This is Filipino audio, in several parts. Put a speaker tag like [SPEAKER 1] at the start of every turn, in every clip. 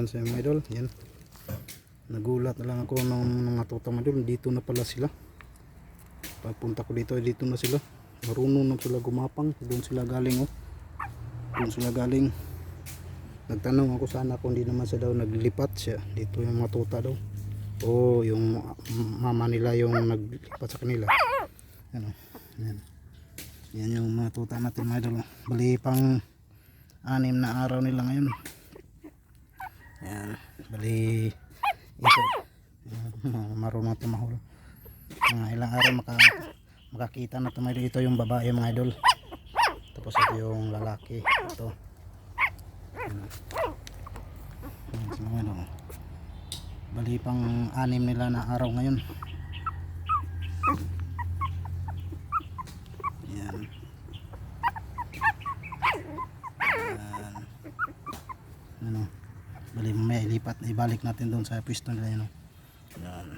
[SPEAKER 1] naman sa mga idol. Yan. Nagulat na lang ako ng mga tuta mga idol. Dito na pala sila. Pagpunta ko dito, dito na sila. Marunong na sila gumapang. Doon sila galing, oh. Doon sila galing. Nagtanong ako sana kung hindi naman siya daw naglilipat siya. Dito yung mga tuta daw. Oh, yung mama nila yung naglipat sa kanila. Yan, oh. Yan. Yan yung mga tuta natin mga idol. Bali pang 6 na araw nila ngayon. Yan. Bali ito. Marunong tumahol. Mga ilang araw makakita na ito. Ito yung babae mga idol. Tapos ito yung lalaki. Ito. Yan. Yan sa mga idol. Bali pang 6 nila na araw ngayon. Yan. Yan. Ano? Bali mamaya ibalik natin doon sa pwesto nila yan. Yan.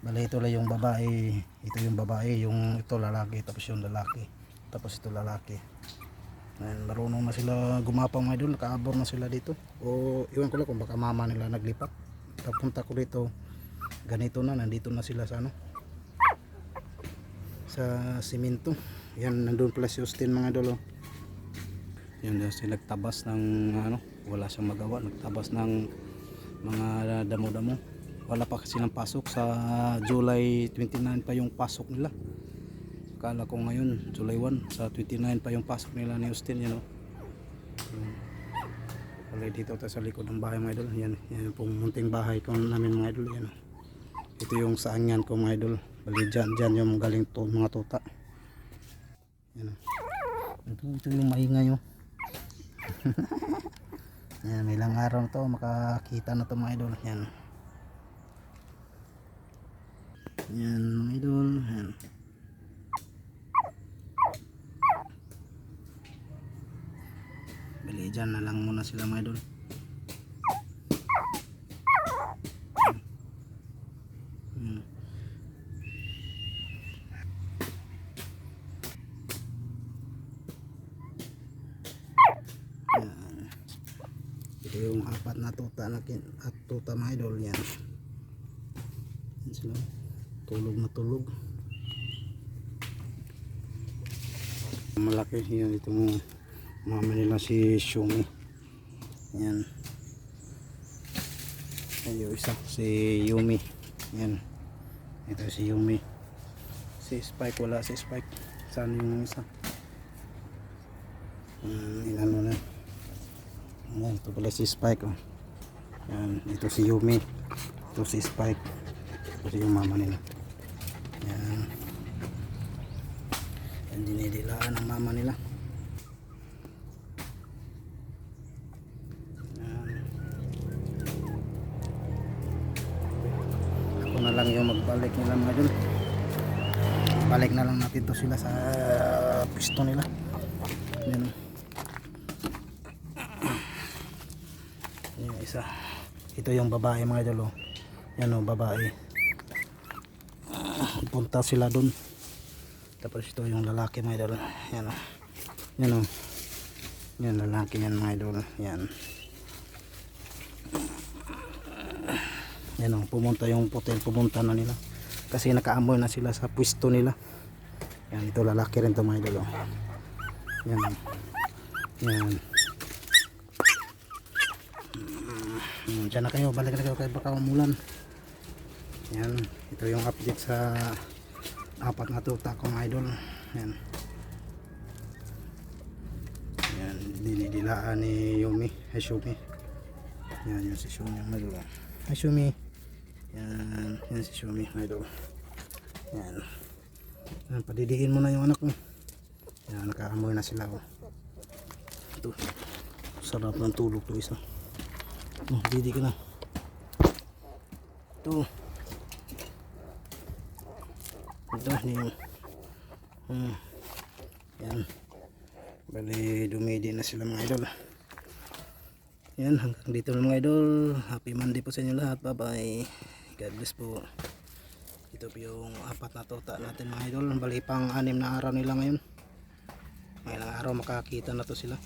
[SPEAKER 1] Bali ito lang yung babae, ito yung babae, yung ito lalaki, tapos yung lalaki, tapos ito lalaki. Yan, marunong na sila gumapang mga idol, nakaabor na sila dito. O iwan ko lang kung baka mama nila naglipat. Papunta ko dito, ganito na, nandito na sila sa ano, sa simento. Yan, nandun pala si Austin mga idol. Yan, sila nagtabas ng ano, wala siyang magawa, nagtabas ng mga damo-damo. Wala pa kasi ng pasok, sa July 29 pa yung pasok nila. Akala ko ngayon July 1, sa 29 pa yung pasok nila ni Austin, you know. Wala dito tayo sa likod ng bahay mga idol. Yan, yan pong munting bahay ko namin mga idol. Yan. Ito yung saangan ko mga idol. Bali dyan yung galing to, mga tuta. Yan. Ito yung maingay oh. Yan, may ilang araw na to makakita na to mga idol. Yan. Yan mga idol. Yan. Bali dyan na lang muna sila mga idol. Yan. Ito yung 4 na tuta at tuta mga idol. Yan. Yan sila. Tulog na tulog. Malaki yan itong mama nila si Shumi. Yan. Yan yung isa si Yumi. Yan. Ito si Yumi. Si Spike wala, si Spike. Saan yung isa? Inano na. Yan, ito pala si Spike oh. Yan, ito si Yumi. Ito si Spike. Ito yung mama nila. Yan. Yan, dinidilaan ang mama nila. Yan. Ako na lang yung magbalik nila mga idol. Balik na lang natin to sila sa pwesto nila. Yan. Yan isa. Ito yung babae mga idol oh. Yan oh, babae. Punta sila dun. Tapos ito yung lalaki mga idol. Yan oh. Yan oh. Yan lalaki yan mga idol. Yan. Yan oh, pumunta yung putel, pumunta na nila. Kasi nakaamoy na sila sa pwesto nila. Yan, ito lalaki rin to mga idol oh. Yan. Yan. Diyan na kayo, balik na kayo kay baka umulan. Yan, ito yung update sa 4 na tuta ko mga idol. Yan. Yan, dinidilaan ni Yumi, Shumi. Yan, yung si Shumi mga idol. Shumi. Yan, yan si Shumi mga idol. Yan. Yan, padidiin mo na yung anak mo. Yan, nakaamoy na sila oh. Ito, sarap ng tulog to isa. Oh, didi ka na. Ito. Ito yung yan. Bali dumidi na sila mga idol. Yan, hanggang dito na mga idol. Happy Monday po sa inyo lahat. Bye bye. God bless po. Ito po yung 4 na tuta natin mga idol. Bali pang 6 na araw nila ngayon. May ilang araw makakita na to sila.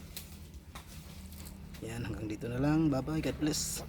[SPEAKER 1] Yan, hanggang dito na lang. Bye bye, God bless.